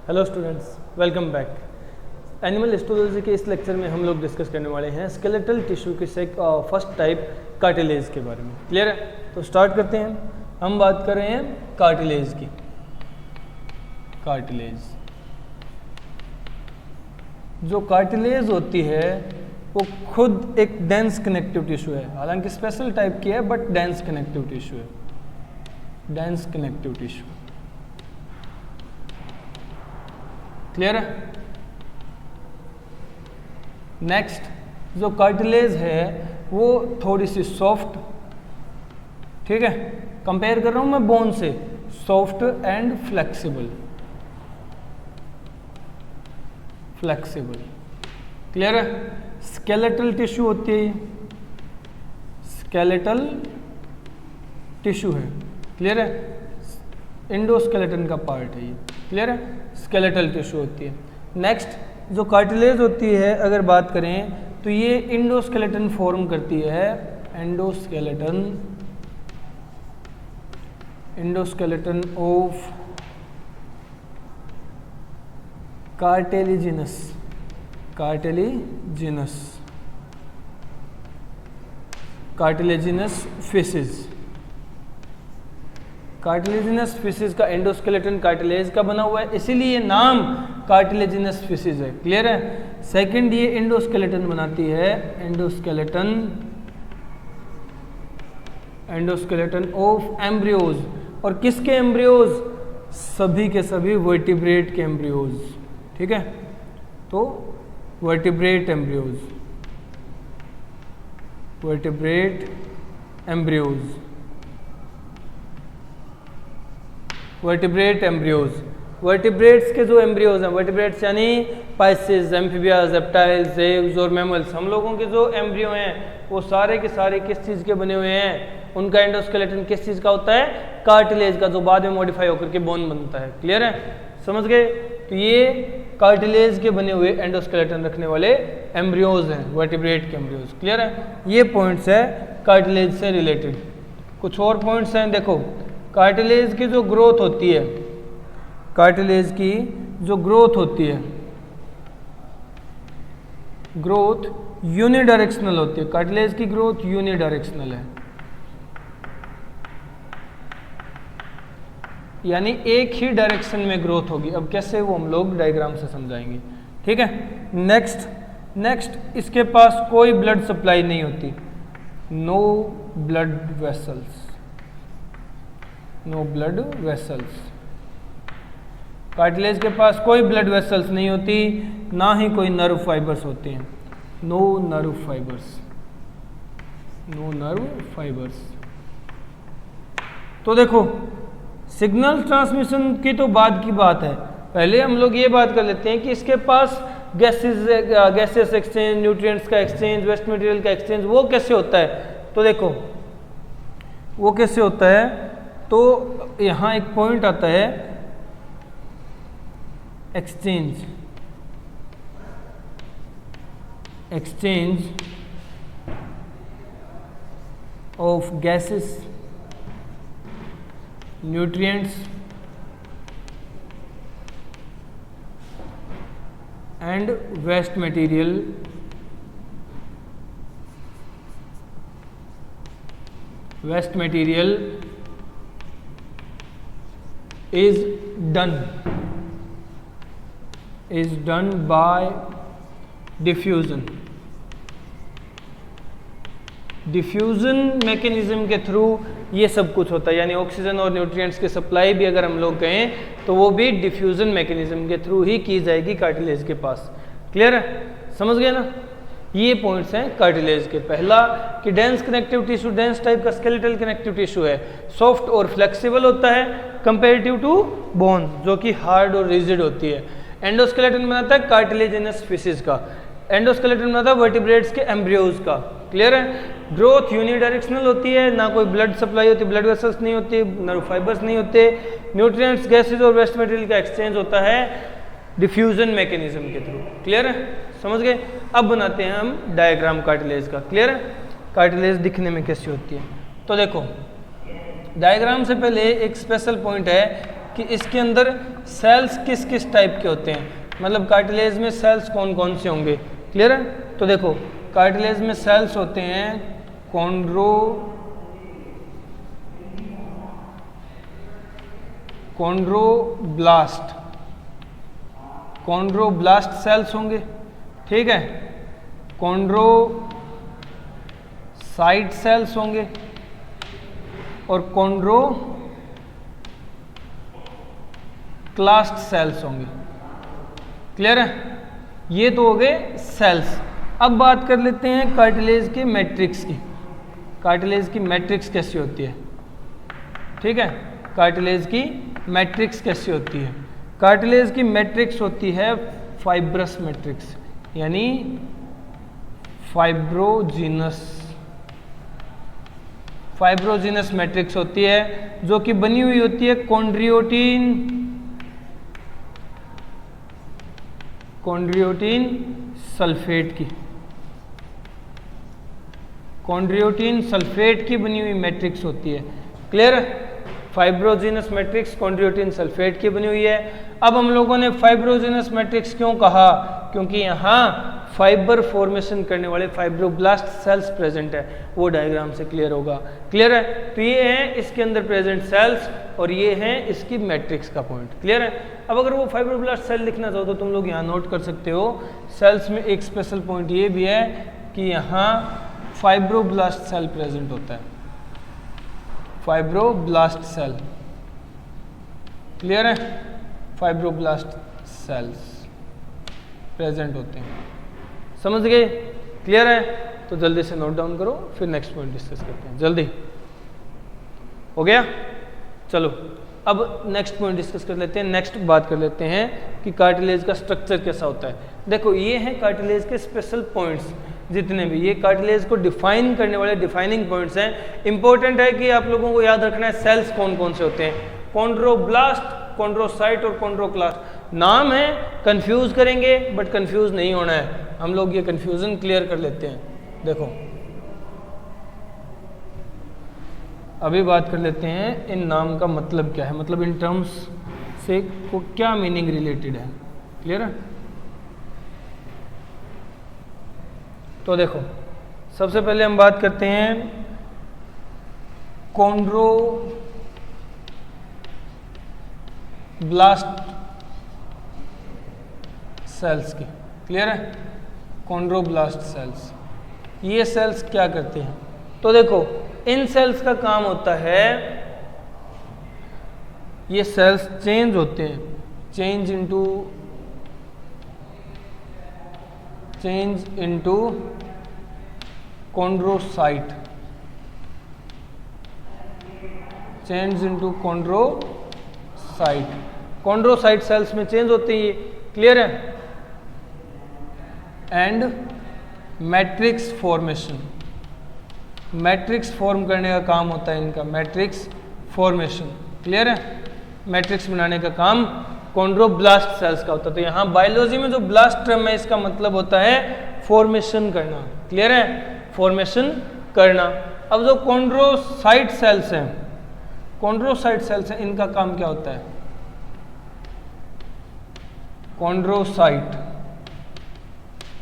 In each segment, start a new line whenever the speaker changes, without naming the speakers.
Hello students, welcome back. Animal histology के इस lecture में हम लोग डिस्कस करने वाले हैं स्केलेटल टिश्यू के फर्स्ट टाइप कार्टिलेज के बारे में। क्लियर है? तो स्टार्ट करते हैं। हम बात कर रहे हैं कार्टिलेज की। कार्टिलेज, जो कार्टिलेज होती है वो खुद एक डेंस कनेक्टिव टिश्यू है। हालांकि स्पेशल टाइप की है बट डेंस कनेक्टिव टिश्यू है। डेंस कनेक्टिव टिश्यू, क्लियर है? नेक्स्ट, जो कार्टिलेज है वो थोड़ी सी सॉफ्ट, ठीक है, कंपेयर कर रहा हूं मैं बोन से, soft and flexible. Flexible, clear है? स्केलेटल टिश्यू होती है, स्केलेटल टिश्यू है, क्लियर है? इंडोस्केलेटन का पार्ट है ये, क्लियर है? स्केलेटल टिश्यू होती है। नेक्स्ट, जो कार्टिलेज होती है अगर बात करें तो ये इंडोस्केलेटन फॉर्म करती है। Endoskeleton, endoskeleton of cartilaginous, cartilaginous, cartilaginous fishes. Cartilaginous fishes का एंडोस्केलेटन कार्टिलेज का बना हुआ है, इसीलिए नाम कार्टिलेजिनस फिशेज है। क्लियर है? सेकंड, ये एंडोस्केलेटन बनाती है, एंडोस्केलेटन, एंडोस्केलेटन ऑफ एम्ब्रियोज। और किसके एम्ब्रियोज? सभी के सभी वर्टिब्रेट के एम्ब्रियोज, ठीक है? तो vertebrate embryos, vertebrate embryos, vertebrate embryos. Vertebrates के जो एम्ब्रियोज हैं, वर्टिब्रेट्स यानी पाइसेस, एम्फीबियाज, रेप्टाइल्स, एव्स और मैमल्स, हम लोगों के जो एम्ब्रियो हैं वो सारे के सारे किस चीज़ के बने हुए हैं? उनका एंडोस्केलेटन किस चीज़ का होता है? कार्टिलेज का, जो बाद में मॉडिफाई होकर के बोन बनता है। क्लियर है? समझ गए? तो ये कार्टिलेज के बने हुए एंडोस्केलेटन रखने वाले एम्ब्रियोज हैं, वर्टिब्रेट के एम्ब्रियोज। क्लियर है? ये पॉइंट्स है कार्टिलेज से रिलेटेड। कुछ और पॉइंट्स हैं, देखो। कार्टिलेज की जो ग्रोथ होती है, कार्टिलेज की जो ग्रोथ होती है, ग्रोथ यूनिडायरेक्शनल होती है। कार्टिलेज की ग्रोथ यूनिडायरेक्शनल है, यानी एक ही डायरेक्शन में ग्रोथ होगी। अब कैसे, वो हम लोग डायग्राम से समझाएंगे, ठीक है? नेक्स्ट, इसके पास कोई ब्लड सप्लाई नहीं होती, no blood vessels, no blood vessels. Cartilage के पास कोई ब्लड वेसल्स नहीं होती, ना ही कोई नर्व फाइबर्स होते हैं, no nerve fibres, no nerve fibres. तो देखो, सिग्नल ट्रांसमिशन की तो बाद की बात है, पहले हम लोग ये बात कर लेते हैं कि इसके पास गैसेस एक्सचेंज, न्यूट्रिएंट्स का एक्सचेंज, वेस्ट मटेरियल का एक्सचेंज, वो कैसे होता है? तो देखो वो कैसे होता है। तो यहाँ एक पॉइंट आता है, exchange, exchange of gases, nutrients and waste material, waste material is done by diffusion, diffusion mechanism के थ्रू ये सब कुछ होता है। यानी ऑक्सीजन और न्यूट्रिएंट्स की सप्लाई भी अगर हम लोग कहें तो वो भी डिफ्यूजन मैकेनिज्म के थ्रू ही की जाएगी कार्टिलेज के पास। क्लियर है? समझ गए ना? ये पॉइंट्स हैं कार्टिलेज के। पहला कि dense connective tissue, dense type का स्केलेटल कनेक्टिव टिश्यू है, सॉफ्ट और फ्लेक्सिबल होता है कंपेरेटिव टू बोन, जो कि हार्ड और रिजिड होती है। एंडोस्केलेटन बनाता है कार्टिलेजिनस फिशेज का, एंडोस्केलेटन बनाता है वर्टिब्रेट्स के एम्ब्रियोज का। क्लियर है? ग्रोथ यूनिडायरेक्शनल होती है, ना कोई ब्लड सप्लाई होती, ब्लड वेसल्स नहीं होती, नर्व फाइबर्स नहीं होते, न्यूट्रिएंट्स, गैसेज और वेस्ट मटेरियल का एक्सचेंज होता है डिफ्यूजन मैकेनिज्म के थ्रू। क्लियर है? समझ गए? अब बनाते हैं हम डायग्राम कार्टिलेज का। क्लियर है? कार्टिलेज दिखने में कैसी होती है। तो देखो, डायग्राम से पहले एक स्पेशल पॉइंट है कि इसके अंदर सेल्स किस किस टाइप के होते हैं, मतलब कार्टिलेज में सेल्स कौन कौन से होंगे। क्लियर है? तो देखो कार्टिलेज में सेल्स होते हैं कॉन्ड्रोब्लास्ट सेल्स होंगे, ठीक है, कॉन्ड्रोसाइट सेल्स होंगे और कॉन्ड्रोक्लास्ट सेल्स होंगे। क्लियर है? ये तो हो गए सेल्स। अब बात कर लेते हैं कार्टिलेज के मैट्रिक्स की। कार्टिलेज की मैट्रिक्स कैसी होती है, ठीक है, कार्टिलेज की मैट्रिक्स कैसी होती है। कार्टिलेज की मैट्रिक्स होती है फाइब्रस मैट्रिक्स, यानी फाइब्रोजिनस मैट्रिक्स होती है, जो कि बनी हुई होती है कॉन्ड्रियोटिन सल्फेट की। कॉन्ड्रियोटिन सल्फेट की बनी हुई मैट्रिक्स होती है। क्लियर? फाइब्रोजिनस मैट्रिक्स कॉन्ड्रियोटिन सल्फेट की बनी हुई है। अब हम लोगों ने फाइब्रोजिनस मैट्रिक्स क्यों कहा, क्योंकि यहाँ फाइबर फॉर्मेशन करने वाले फाइब्रोब्लास्ट सेल्स प्रेजेंट है, वो डायग्राम से क्लियर होगा। क्लियर है? तो ये हैं इसके अंदर प्रेजेंट सेल्स और ये हैं इसकी मैट्रिक्स का पॉइंट। क्लियर है? अब अगर वो फाइब्रोब्लास्ट सेल लिखना चाहो तो तुम लोग यहाँ नोट कर सकते हो। सेल्स में एक स्पेशल पॉइंट ये भी है कि यहाँ फाइब्रोब्लास्ट सेल प्रेजेंट होता है, फाइब्रोब्लास्ट सेल। क्लियर है? फाइब्रोब्लास्ट सेल्स प्रेजेंट होते हैं। समझ गए? क्लियर है? तो जल्दी से नोट डाउन करो, फिर नेक्स्ट पॉइंट डिस्कस करते हैं। जल्दी हो गया? चलो अब नेक्स्ट पॉइंट डिस्कस कर लेते हैं। नेक्स्ट बात कर लेते हैं कि कार्टिलेज का स्ट्रक्चर कैसा होता है। देखो ये हैं कार्टिलेज के स्पेशल पॉइंट्स, जितने भी ये कार्टिलेज को डिफाइन करने वाले डिफाइनिंग पॉइंट्स हैं। इंपॉर्टेंट है कि आप लोगों को याद रखना है सेल्स कौन कौन से होते हैं, कॉन्ड्रोब्लास्ट, कॉन्ड्रोसाइट और कॉन्ड्रोक्लास्ट। नाम है, कंफ्यूज करेंगे बट कंफ्यूज नहीं होना है। हम लोग ये कंफ्यूजन क्लियर कर लेते हैं। देखो अभी बात कर लेते हैं इन नाम का मतलब क्या है, मतलब इन टर्म्स से को क्या मीनिंग रिलेटेड है। क्लियर है? तो देखो सबसे पहले हम बात करते हैं कॉन्ड्रोब्लास्ट सेल्स की। क्लियर है? कॉन्ड्रोब्लास्ट सेल्स, ये सेल्स क्या करते हैं? तो देखो इन सेल्स का काम होता है, ये सेल्स चेंज होते हैं, change into chondrocyte, change into chondrocyte. Chondrocyte cells में चेंज होते हैं ये। क्लियर है? And matrix formation, matrix form करने का काम होता है इनका, मैट्रिक्स फॉर्मेशन। क्लियर है? मैट्रिक्स बनाने का काम कॉन्ड्रोब्लास्ट सेल्स का होता है। तो यहाँ बायोलॉजी में जो ब्लास्ट टर्म है इसका मतलब होता है फॉर्मेशन करना। क्लियर है? फॉर्मेशन करना। अब जो कॉन्ड्रोसाइट सेल्स हैं, कॉन्ड्रोसाइट सेल्स हैं, इनका काम क्या होता है?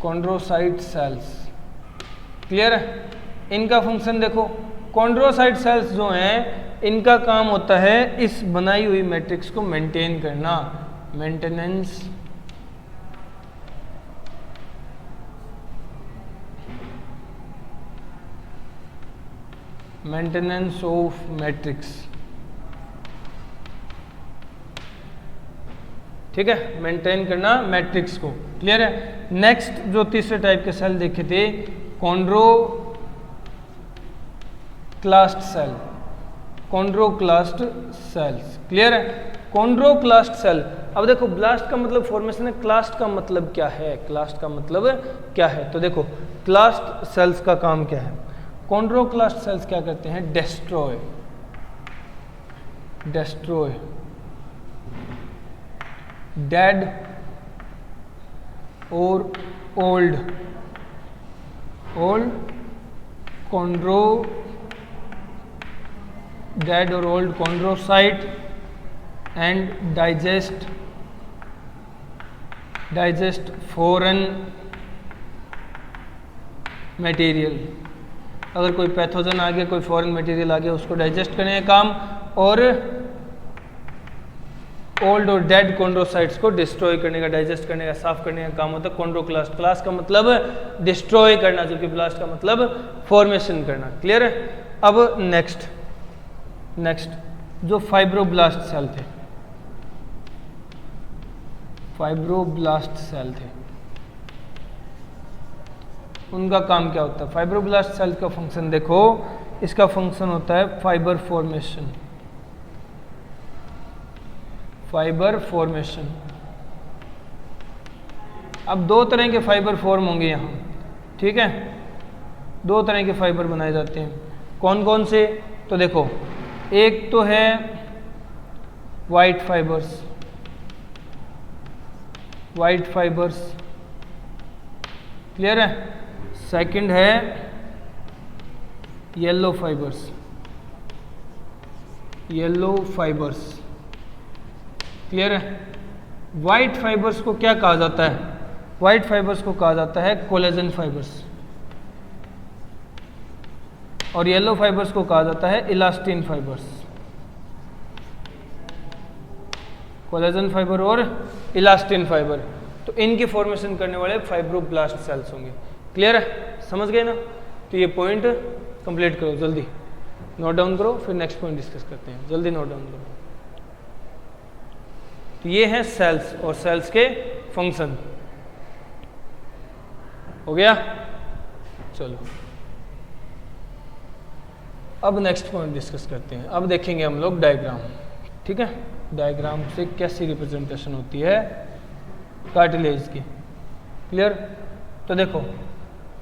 Chondrocyte cells. क्लियर है? इनका फंक्शन देखो, कॉन्ड्रोसाइट सेल्स जो हैं इनका काम होता है इस बनाई हुई मैट्रिक्स को मेंटेन करना, मेंटेनेंस ऑफ मैट्रिक्स। ठीक है? मेंटेन करना मैट्रिक्स को। क्लियर है? नेक्स्ट जो तीसरे टाइप के सेल देखे थे, chondroclast cell, chondroclast cells. Clear है? Chondroclast cell. अब देखो ब्लास्ट का मतलब फॉर्मेशन है, क्लास्ट का मतलब क्या है, क्लास्ट का मतलब क्या है? तो देखो क्लास्ट सेल्स का काम क्या है? कॉन्ड्रोक्लास्ट सेल्स क्या करते हैं? डेस्ट्रॉय डेड और ओल्ड डेड और old chondrocyte and digest foreign material. अगर कोई पैथोजन आ गया, कोई फॉरेन मटेरियल आ गया, उसको डाइजेस्ट करने का काम, और ओल्ड और डेड कॉन्ड्रोसाइट्स को डिस्ट्रॉय करने का, डाइजेस्ट करने का, साफ करने का काम होता है कॉन्ड्रोक्लास्ट। क्लास्ट का मतलब डिस्ट्रॉय करना, जबकि ब्लास्ट का मतलब फॉर्मेशन करना। क्लियर है? अब नेक्स्ट जो फाइब्रोब्लास्ट सेल थे, फाइब्रोब्लास्ट सेल थे, उनका काम क्या होता है? फाइब्रोब्लास्ट सेल का फंक्शन देखो, इसका फंक्शन होता है फाइबर फॉर्मेशन। Fibre formation. अब दो तरह के फाइबर फॉर्म होंगे यहाँ, ठीक है? दो तरह के फाइबर बनाए जाते हैं। कौन कौन से? तो देखो, एक तो है वाइट फाइबर्स, क्लियर है? सेकंड है येलो फाइबर्स, क्लियर है? वाइट फाइबर्स को क्या कहा जाता है? वाइट फाइबर्स को कहा जाता है कोलेजन फाइबर्स, और येलो फाइबर्स को कहा जाता है इलास्टिन फाइबर्स। कोलेजन फाइबर और इलास्टिन फाइबर, तो इनकी फॉर्मेशन करने वाले फाइब्रोब्लास्ट सेल्स होंगे। क्लियर है? समझ गए ना? तो ये पॉइंट कंप्लीट करो, जल्दी नोट डाउन करो, फिर नेक्स्ट पॉइंट डिस्कस करते हैं। जल्दी नोट डाउन करो। तो ये हैं सेल्स और सेल्स के फंक्शन। हो गया? चलो अब नेक्स्ट पॉइंट डिस्कस करते हैं। अब देखेंगे हम लोग डायग्राम, ठीक है? डायग्राम से कैसी रिप्रेजेंटेशन होती है कार्टिलेज की। क्लियर? तो देखो,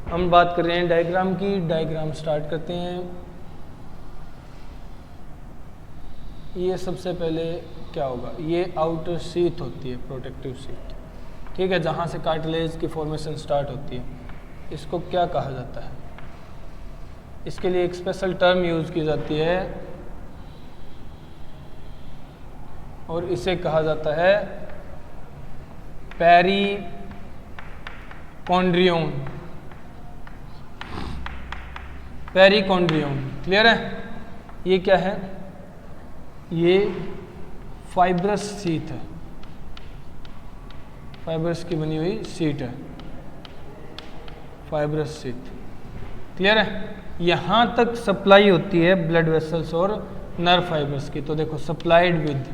हम बात कर रहे हैं डायग्राम की। डायग्राम स्टार्ट करते हैं। ये सबसे पहले क्या होगा? ये आउटर शीथ होती है, प्रोटेक्टिव शीथ, ठीक है? जहाँ से कार्टिलेज की फॉर्मेशन स्टार्ट होती है, इसको क्या कहा जाता है? इसके लिए एक स्पेशल टर्म यूज की जाती है, और इसे कहा जाता है पेरिकॉन्ड्रियन। क्लियर है? ये क्या है? ये फाइब्रस शीथ है, फाइबर्स की बनी हुई शीट है, फाइब्रस शीथ। क्लियर है? यहाँ तक सप्लाई होती है ब्लड वेसल्स और नर्व फाइबर्स की। तो देखो, supplied with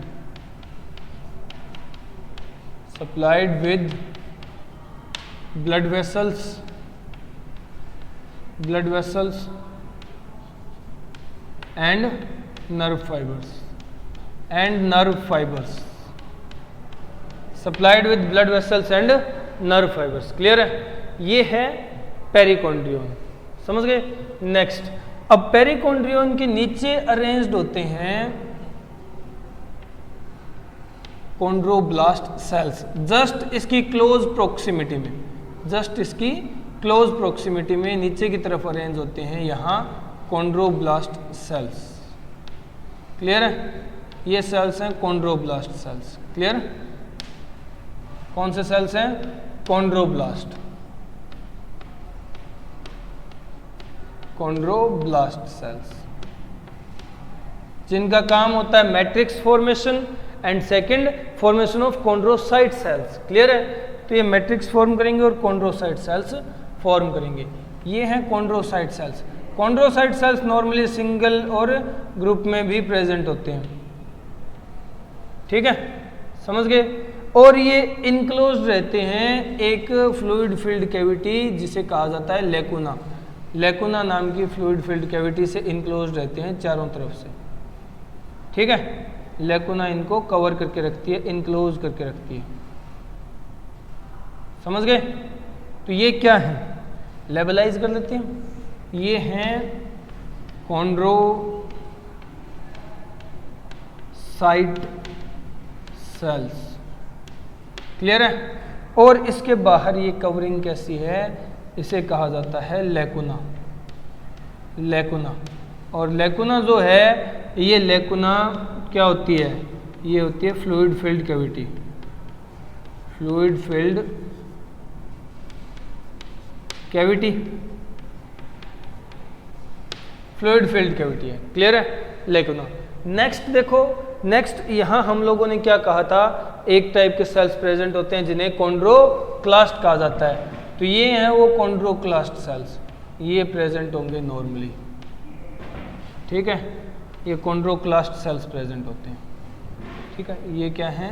blood vessels and nerve fibres, supplied with blood vessels and nerve fibres. Clear है? ये है पेरिकॉन्ड्रियन। समझ गए? नेक्स्ट, अब पेरिकॉन्ड्रियन के नीचे अरेंज्ड होते हैं कॉन्ड्रोब्लास्ट सेल्स। जस्ट इसकी क्लोज प्रोक्सिमिटी में नीचे की तरफ अरेंज होते हैं यहाँ कॉन्ड्रोब्लास्ट सेल्स। क्लियर है? ये सेल्स हैं कॉन्ड्रोब्लास्ट सेल्स। क्लियर? कौन से सेल्स हैं? कॉन्ड्रोब्लास्ट सेल्स, जिनका काम होता है matrix formation and second formation of chondrocyte cells. Clear है? तो ये मैट्रिक्स फॉर्म करेंगे और कॉन्ड्रोसाइट सेल्स फॉर्म करेंगे। ये हैं chondrocyte cells. Chondrocyte cells normally single और ग्रुप में भी प्रेजेंट होते हैं, ठीक है? समझ गए? और ये इनक्लोज रहते हैं एक फ्लूइड फिल्ड कैविटी जिसे कहा जाता है लेकुना नाम की फ्लूइड फिल्ड कैविटी से इनक्लोज रहते हैं चारों तरफ से, ठीक है? लेकुना इनको कवर करके रखती है, इनक्लोज करके रखती है। समझ गए? तो ये क्या है? लेबलाइज कर लेते हैं। ये हैं कॉन्ड्रोसाइट सेल्स। क्लियर है? और इसके बाहर ये कवरिंग कैसी है? इसे कहा जाता है लेकुना। और लेकुना जो है, ये लेकुना क्या होती है? ये होती है fluid filled cavity, fluid filled cavity, fluid filled cavity है। क्लियर है? लेकिन नेक्स्ट देखो, नेक्स्ट यहाँ हम लोगों ने क्या कहा था, एक टाइप के सेल्स प्रेजेंट होते हैं जिन्हें कॉन्ड्रोक्लास्ट कहा जाता है। तो ये हैं वो कॉन्ड्रोक्लास्ट सेल्स, ये प्रेजेंट होंगे नॉर्मली। ठीक है, ये कॉन्ड्रोक्लास्ट सेल्स प्रेजेंट होते हैं। ठीक है, ये क्या है,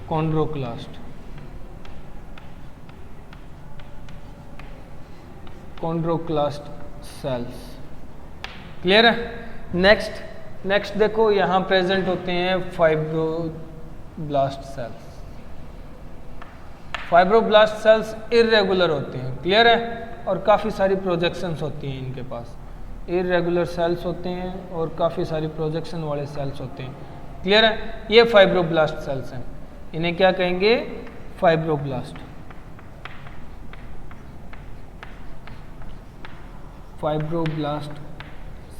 कॉन्ड्रोक्लास्ट, कॉन्ड्रोक्लास्ट सेल्स। क्लियर है? नेक्स्ट देखो, यहाँ प्रेजेंट होते हैं fibroblast sales. Fibroblast sales irregular होते हैं। क्लियर है? और काफ़ी सारी प्रोजेक्शंस होती हैं इनके पास, इर्रेगुलर सेल्स होते हैं और काफ़ी सारी प्रोजेक्शन वाले सेल्स होते हैं। क्लियर है? ये फाइब्रोब्लास्ट सेल्स हैं, इन्हें क्या कहेंगे, फाइब्रोब्लास्ट, फाइब्रोब्लास्ट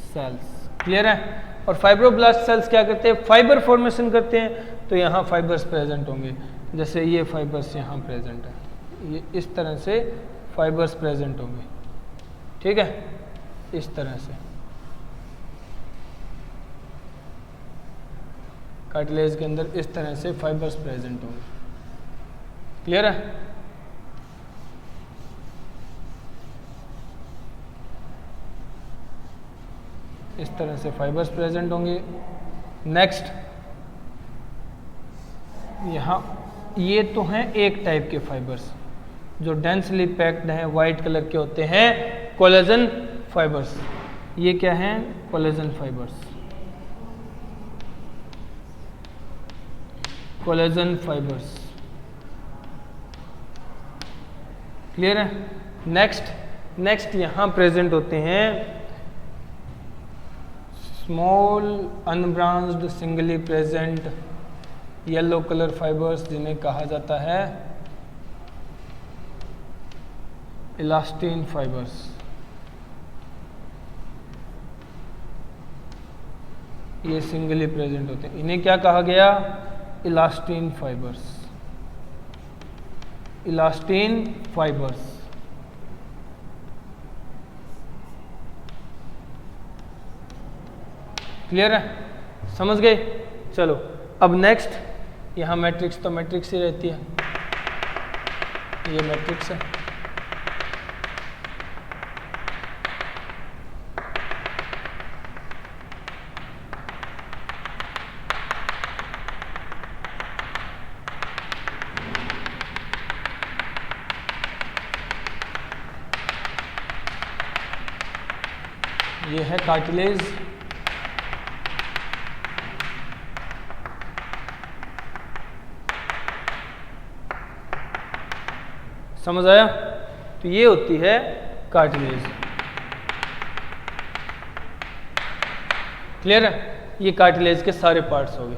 सेल्स। क्लियर है? और फाइब्रोब्लास्ट सेल्स क्या करते हैं, फाइबर फॉर्मेशन करते हैं। तो यहाँ फाइबर्स प्रेजेंट होंगे, जैसे ये फाइबर्स यहाँ प्रेजेंट है, ये इस तरह से फाइबर्स प्रेजेंट होंगे। ठीक है, इस तरह से कार्टिलेज के अंदर इस तरह से फाइबर्स प्रेजेंट होंगे। क्लियर है? इस तरह से फाइबर्स प्रेजेंट होंगे। नेक्स्ट, यहाँ ये तो हैं एक टाइप के फाइबर्स जो डेंसली पैक्ड हैं, वाइट कलर के होते हैं, कोलेजन फाइबर्स। ये क्या हैं, collagen fibres, collagen fibres. Clear है? नेक्स्ट यहाँ प्रेजेंट होते हैं small unbranched singly present yellow colour fibres, जिन्हें कहा जाता है इलास्टिन फाइबर्स। ये सिंगली प्रेजेंट होते हैं, इन्हें क्या कहा गया, elastin fibres, elastin fibres. Clear है? समझ गए? चलो अब नेक्स्ट, यहाँ मैट्रिक्स तो मैट्रिक्स ही रहती है, ये मैट्रिक्स है। ये है कार्टिलेज, समझ आया? तो ये होती है कार्टिलेज। क्लियर है? ये कार्टिलेज के सारे पार्ट्स हो गए,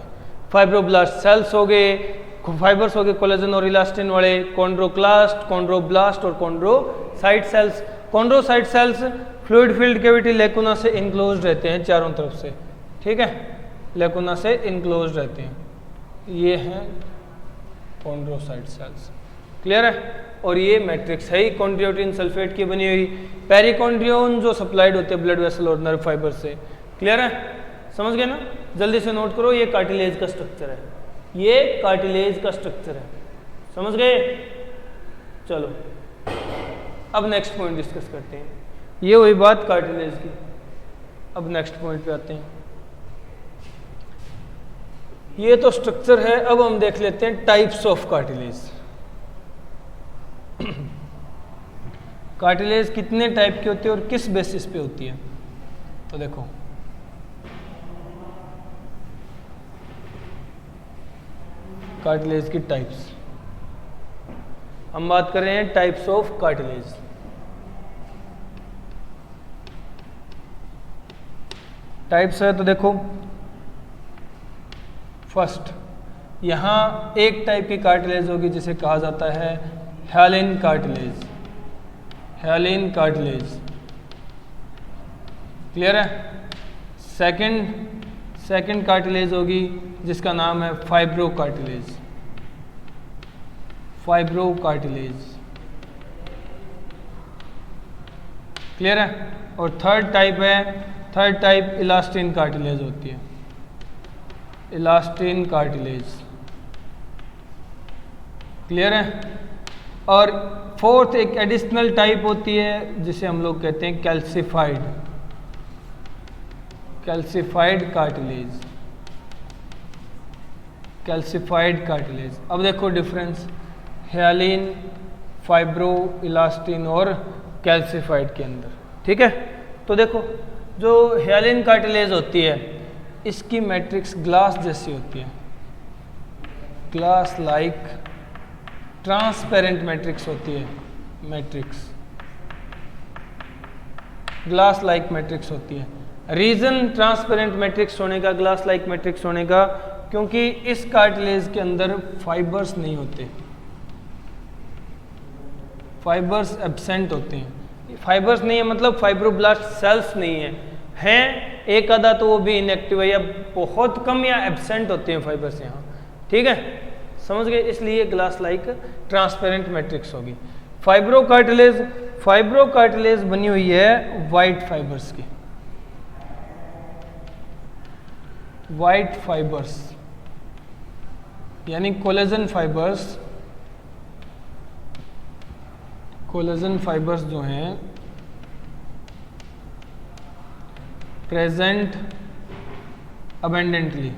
फाइब्रोब्लास्ट सेल्स हो गए, फाइबर्स हो गए कोलेजन और इलास्टिन वाले, कॉन्ड्रोक्लास्ट, कॉन्ड्रोब्लास्ट और chondrocyte cells. Chondrocyte cells fluid filled cavity lacuna से इनक्लोज रहते हैं चारों तरफ से। ठीक है, लेकुना से इनक्लोज रहते हैं, ये हैं कॉन्ड्रोसाइट सेल्स। क्लियर है? और ये मैट्रिक्स है ही कॉन्ड्रियोटिन सल्फेट की बनी हुई, पेरिकॉन्ड्रियोन जो सप्लाइड होते हैं ब्लड वेसल और नर्व फाइबर से। क्लियर है? समझ गए ना? जल्दी से नोट करो, ये कार्टिलेज का स्ट्रक्चर है, ये कार्टिलेज का स्ट्रक्चर है। समझ गए? चलो अब नेक्स्ट पॉइंट डिस्कस करते हैं। ये वही बात कार्टिलेज की। अब नेक्स्ट पॉइंट पे आते हैं। ये तो स्ट्रक्चर है, अब हम देख लेते हैं टाइप्स ऑफ कार्टिलेज। कार्टिलेज कितने टाइप की होती है और किस बेसिस पे होती है? तो देखो, कार्टिलेज की टाइप्स, हम बात कर रहे हैं टाइप्स ऑफ कार्टिलेज। टाइप्स है तो देखो, फर्स्ट यहां एक टाइप की कार्टिलेज होगी जिसे कहा जाता है हैलिन कार्टिलेज, हैलिन कार्टिलेज। क्लियर है? सेकंड कार्टिलेज होगी जिसका नाम है fibro cartilage. Fibro cartilage, clear है। और थर्ड टाइप इलास्टिन कार्टिलेज होती है, इलास्टिन कार्टिलेज, क्लियर है। और फोर्थ एक एडिशनल टाइप होती है जिसे हम लोग कहते हैं कैल्सिफाइड कार्टिलेज, कैल्सिफाइड कार्टिलेज। अब देखो डिफरेंस ह्यालिन, फाइब्रो, इलास्टिन और कैल्सिफाइड के अंदर, ठीक है। तो देखो जो ह्यालिन कार्टिलेज होती है इसकी मैट्रिक्स ग्लास जैसी होती है, ग्लास लाइक ट्रांसपेरेंट मैट्रिक्स होती है, मैट्रिक्स ग्लास लाइक मैट्रिक्स होती है। रीजन ट्रांसपेरेंट मैट्रिक्स होने का, ग्लास लाइक मैट्रिक्स होने का, क्योंकि इस कार्टिलेज के अंदर फाइबर्स नहीं होते, फाइबर्स एब्सेंट होते हैं। फाइबर्स नहीं है मतलब फाइब्रोब्लास्ट सेल्स नहीं है, हैं एक आधा तो वो भी इनएक्टिव है या बहुत कम या एब्सेंट होते हैं फाइबर्स यहाँ, ठीक है, समझ गए। इसलिए ग्लास लाइक ट्रांसपेरेंट मैट्रिक्स होगी। फाइब्रो कार्टिलेज बनी हुई है वाइट फाइबर्स की, वाइट फाइबर्स यानी कोलेजन फाइबर्स जो हैं प्रेजेंट अबेंडेंटली,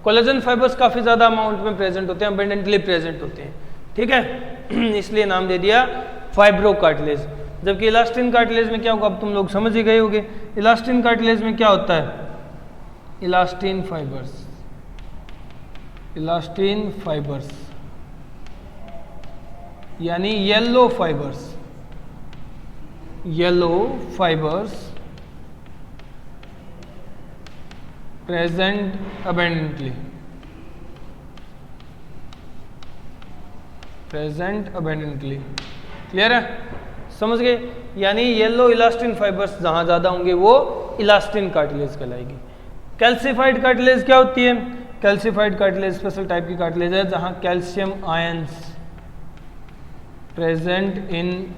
कोलेजन फाइबर्स काफ़ी ज़्यादा अमाउंट में प्रेजेंट होते हैं, अबेंडेंटली प्रेजेंट होते हैं, ठीक है। इसलिए नाम दे दिया फाइब्रो कार्टिलेज। जबकि इलास्टिन कार्टिलेज में क्या होगा, अब तुम लोग समझ ही गए होगे। इलास्टिन कार्टिलेज में क्या होता है, इलास्टिन फाइबर्स यानी yellow fibres present abundantly, clear है, समझ गए। यानी येलो इलास्टिन फाइबर्स जहां ज्यादा होंगे वो इलास्टिन कार्टिलेज कहलाएगी। कैल्सिफाइड कार्टिलेज क्या होती है, कैल्सिफाइड कार्टिलेज स्पेशल टाइप की कार्टिलेज है जहां calcium ions present in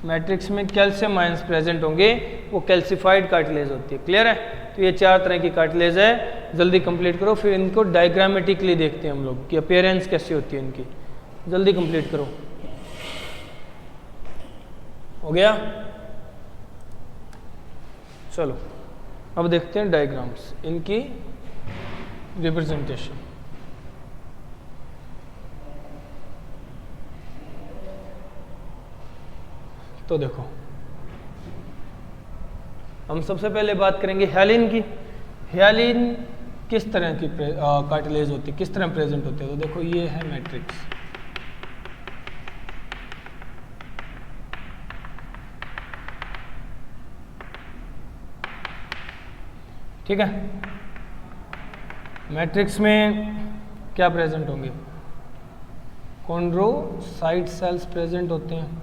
matrix में कैल्शियम आयंस प्रेजेंट होंगे, वो कैल्सिफाइड कार्टिलेज होती है, क्लियर है। तो ये 4 तरह की कार्टिलेज है, जल्दी कंप्लीट करो, फिर इनको डायग्रामेटिकली देखते हैं हम लोग कि अपीयरेंस कैसी होती है इनकी। जल्दी कंप्लीट करो, हो गया। चलो अब देखते हैं डायग्राम्स, इनकी रिप्रेजेंटेशन। तो देखो हम सबसे पहले बात करेंगे ह्यालिन की। ह्यालिन किस तरह की कार्टिलेज होती है, किस तरह प्रेजेंट होती है। तो देखो ये है मैट्रिक्स, ठीक है। मैट्रिक्स में क्या प्रेजेंट होंगे, कॉन्ड्रोसाइट सेल्स प्रेजेंट होते हैं,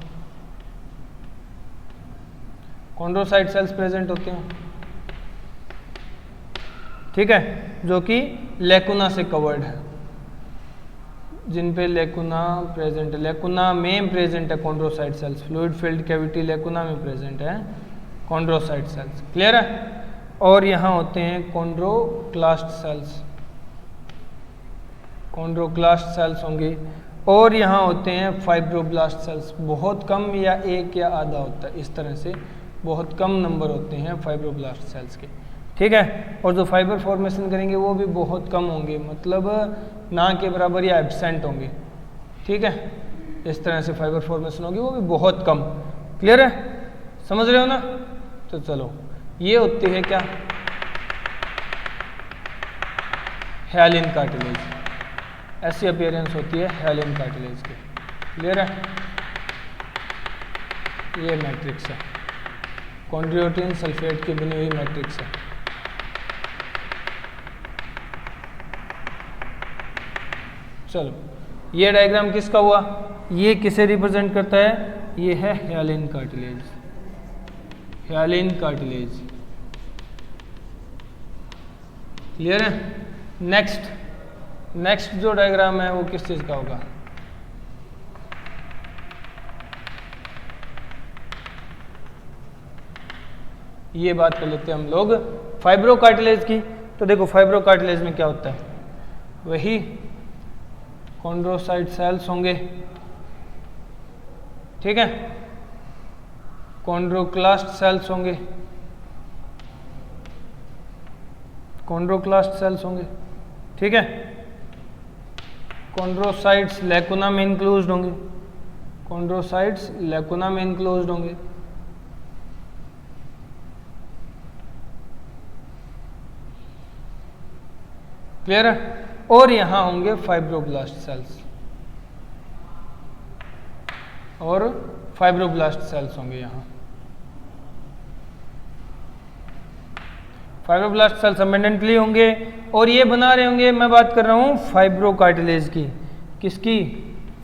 कॉन्ड्रोसाइट सेल्स प्रेजेंट होते हैं, ठीक है, जो कि लेकुना से कवर्ड है, जिन पे लेकुना प्रेजेंट है, लेकुना में प्रेजेंट है chondrocyte cells, fluid filled cavity lacuna में प्रेजेंट है कॉन्ड्रोसाइट सेल्स, क्लियर है। और यहाँ होते हैं कॉन्ड्रोक्लास्ट सेल्स होंगे, और यहाँ होते हैं फाइब्रोब्लास्ट सेल्स, बहुत कम या एक या आधा होता है, इस तरह से बहुत कम नंबर होते हैं फाइब्रोब्लास्ट सेल्स के, ठीक है। और जो फाइबर फॉर्मेशन करेंगे वो भी बहुत कम होंगे, मतलब ना के बराबर या एब्सेंट होंगे, ठीक है। इस तरह से फाइबर फॉर्मेशन होगी, वो भी बहुत कम, क्लियर है, समझ रहे हो ना। तो चलो ये होती है क्या, ह्यालिन कार्टिलेज, ऐसी अपीयरेंस होती है ह्यालिन कार्टिलेज की, क्लियर है। ये मैट्रिक्स है, कॉन्ड्रोइटिन सल्फेट की बनी हुई मैट्रिक्स है। चलो ये डायग्राम किसका हुआ, ये किसे रिप्रेजेंट करता है? ये है ह्यालिन कार्टिलेज, ह्यालिन कार्टिलेज। क्लियर है? नेक्स्ट जो डायग्राम है वो किस चीज का होगा? ये बात कर लेते हैं हम लोग फाइब्रो कार्टिलेज की। तो देखो फाइब्रो कार्टिलेज में क्या होता है, वही कॉन्ड्रोसाइट सेल्स होंगे, ठीक है, कॉन्ड्रोक्लास्ट सेल्स होंगे, कॉन्ड्रोक्लास्ट सेल्स होंगे, ठीक है, कॉन्ड्रोसाइट्स लैकुना में इंक्लोज्ड होंगे, कॉन्ड्रोसाइट्स लैकुना में इंक्लोज्ड होंगे, क्लियर है? और यहां होंगे फाइब्रोब्लास्ट सेल्स, और फाइब्रोब्लास्ट सेल्स होंगे यहां। फाइब्रोब्लास्ट सेल्स अबंडेंटली होंगे और ये बना रहे होंगे, मैं बात कर रहा हूं फाइब्रो कार्टिलेज की। किसकी?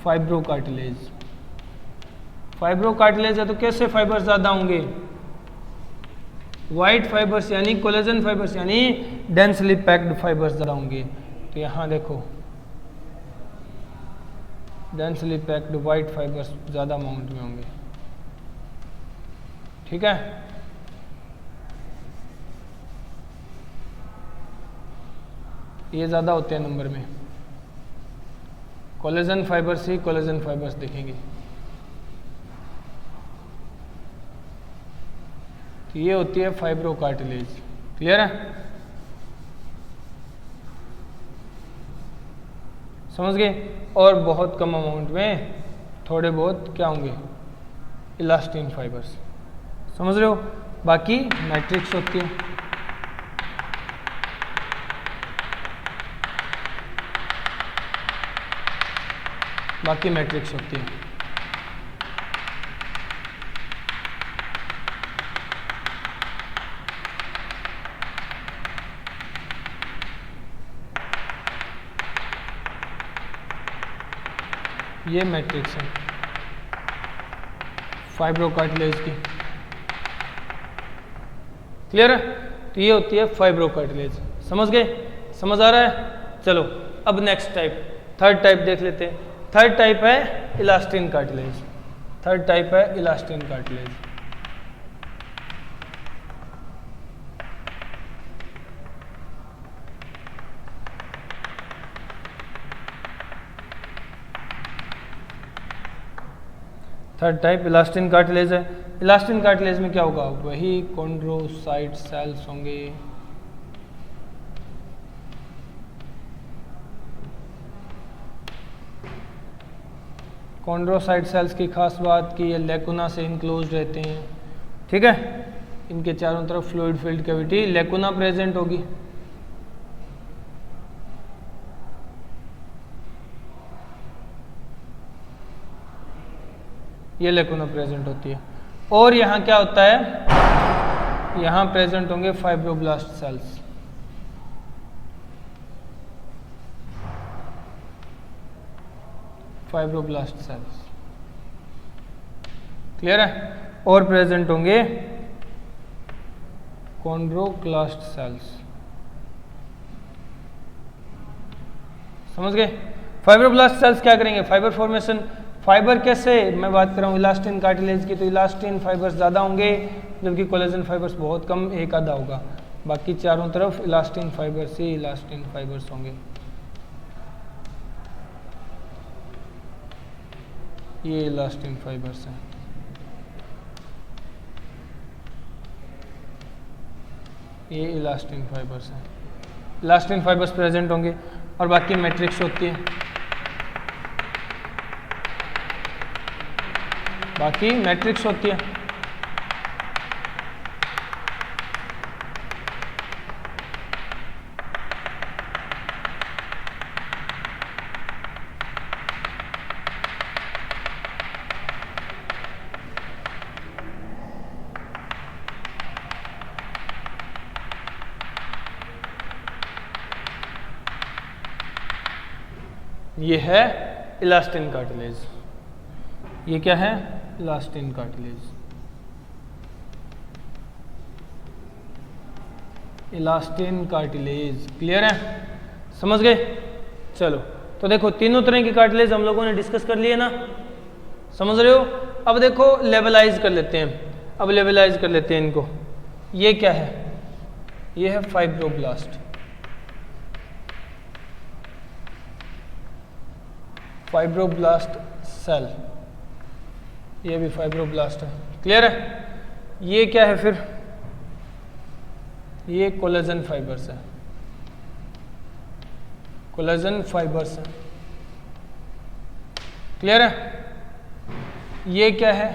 Fibro cartilage. फाइब्रो कार्टिलेज है तो कैसे फाइबर्स ज्यादा होंगे? वाइट फाइबर्स यानी कोलेजन फाइबर्स यानी डेंसली पैक्ड फाइबर्स ज्यादा होंगे। तो यहां देखो डेंसली पैक्ड वाइट फाइबर्स ज्यादा अमाउंट में होंगे, ठीक है। ये ज्यादा होते हैं नंबर में, कोलेजन फाइबर्स ही कोलेजन फाइबर्स दिखेंगे। तो ये होती है फाइब्रो कार्टिलेज। क्लियर है? समझ गए? और बहुत कम अमाउंट में थोड़े बहुत क्या होंगे? Elastin fibres. समझ रहे हो? बाकी मैट्रिक्स होती है। बाकी मैट्रिक्स होती है। ये मैट्रिक्स है फाइब्रो कार्टिलेज की। क्लियर है? तो ये होती है फाइब्रो कार्टिलेज। समझ गए? समझ आ रहा है? चलो अब नेक्स्ट टाइप, थर्ड टाइप देख लेते हैं। थर्ड टाइप है इलास्टिन कार्टिलेज। थर्ड टाइप है elastin cartilage. Third type elastin cartilage है। इलास्टिन कार्टिलेज में क्या होगा? वही कॉन्ड्रोसाइट सेल्स होंगे, कॉन्ड्रोसाइट सेल्स की खास बात कि ये लेकुना से इनक्लोज रहते हैं, ठीक है। इनके चारों तरफ फ्लूइड फील्ड कैविटी, लेकुना प्रेजेंट होगी। ये लेकुना प्रेजेंट होती है। और यहाँ क्या होता है? यहाँ प्रेजेंट होंगे fibroblast sales. Fibroblast sales. Clear है? और प्रेजेंट होंगे कॉन्ड्रोक्लास्ट सेल्स। समझ गए? फाइब्रोब्लास्ट सेल्स क्या करेंगे? Fibre formation. फाइबर कैसे? मैं बात कर रहा हूँ इलास्टिन कार्टिलेज की, तो इलास्टिन फाइबर्स ज़्यादा होंगे जबकि कोलेजन फाइबर्स बहुत कम, एक आधा होगा। बाकी चारों तरफ इलास्टिन फाइबर्स ही इलास्टिन फाइबर्स होंगे। ये इलास्टिन फाइबर्स हैं। ये इलास्टिन फाइबर्स हैं। इलास्टिन फाइबर्स प्रेजेंट होंगे और बाकी मैट्रिक्स होती है। बाकी मैट्रिक्स होती है। ये है इलास्टिन कार्टिलेज। ये क्या है? Elastin cartilage. Elastin cartilage, clear है? समझ गए? चलो, तो देखो तीनों तरह की कार्टिलेज हम लोगों ने डिस्कस कर लिए ना, समझ रहे हो? अब देखो लेवलाइज कर लेते हैं, अब लेवलाइज कर लेते हैं इनको। ये क्या है? ये है फाइब्रोब्लास्ट। फाइब्रोब्लास्ट सेल, ये भी फाइब्रोब्लास्ट है, क्लियर है? ये क्या है फिर? ये कोलेजन फाइबर्स है, कोलेजन फाइबर्स है, क्लियर है? ये क्या है?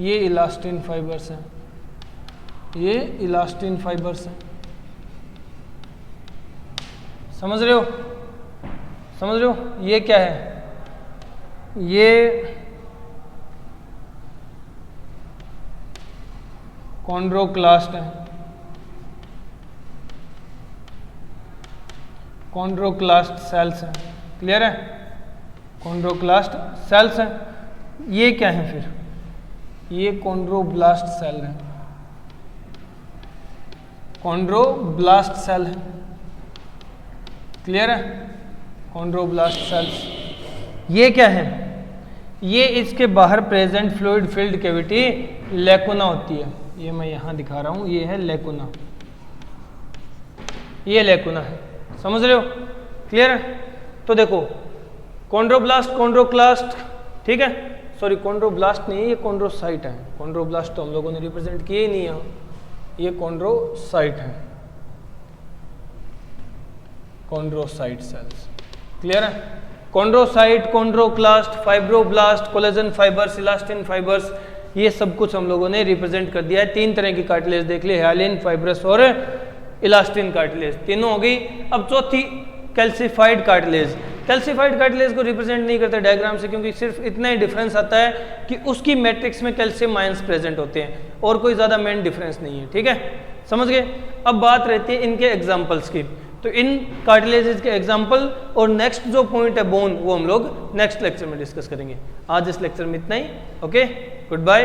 ये इलास्टिन फाइबर्स है, ये इलास्टिन फाइबर्स है। समझ रहे हो? समझ रहे हो? ये क्या है? ये कॉन्ड्रोक्लास्ट है, कॉन्ड्रोक्लास्ट सेल्स हैं, क्लियर है? कॉन्ड्रोक्लास्ट सेल्स हैं। ये क्या है फिर? ये कॉन्ड्रोब्लास्ट सेल है, कॉन्ड्रोब्लास्ट सेल है, क्लियर है? Chondroblast cells. ये क्या है? ये इसके बाहर present fluid filled cavity lacuna होती है, ये मैं यहां दिखा रहा हूं, ये है लेकुना, ये लेकुना है, समझ रहे हो? क्लियर है? तो देखो कॉन्ड्रोब्लास्ट, कॉन्ड्रोक्लास्ट, ठीक है? सॉरी कॉन्ड्रोब्लास्ट नहीं है, ये कॉन्ड्रोसाइट है। कॉन्ड्रोब्लास्ट तो हम लोगों ने रिप्रेजेंट किए ही नहीं है, ये कॉन्ड्रोसाइट है, कॉन्ड्रोसाइट सेल्स, क्लियर है? Chondrocyte, chondroclast, fibroblast, collagen fibres, elastin fibres, ये सब कुछ हम लोगों ने रिप्रेजेंट कर दिया है। तीन तरह की कार्टिलेज देख ली, हाइलिन, फाइब्रस और इलास्टिन कार्टिलेज, तीनों हो गई। अब चौथी कैल्सिफाइड कार्टिलेज। कैल्सिफाइड कार्टिलेज को रिप्रेजेंट नहीं करते डायग्राम से, क्योंकि सिर्फ इतना ही डिफरेंस आता है कि उसकी मैट्रिक्स में कैल्शियम आयंस प्रेजेंट होते हैं, और कोई ज़्यादा मेन डिफरेंस नहीं है, ठीक है? समझ गए? अब बात रहती है इनके एग्जाम्पल्स की, तो इन कार्टिलेजेस के एग्जाम्पल और नेक्स्ट जो पॉइंट है बोन, वो हम लोग नेक्स्ट लेक्चर में डिस्कस करेंगे। आज इस लेक्चर में इतना ही, ओके, गुड बाय।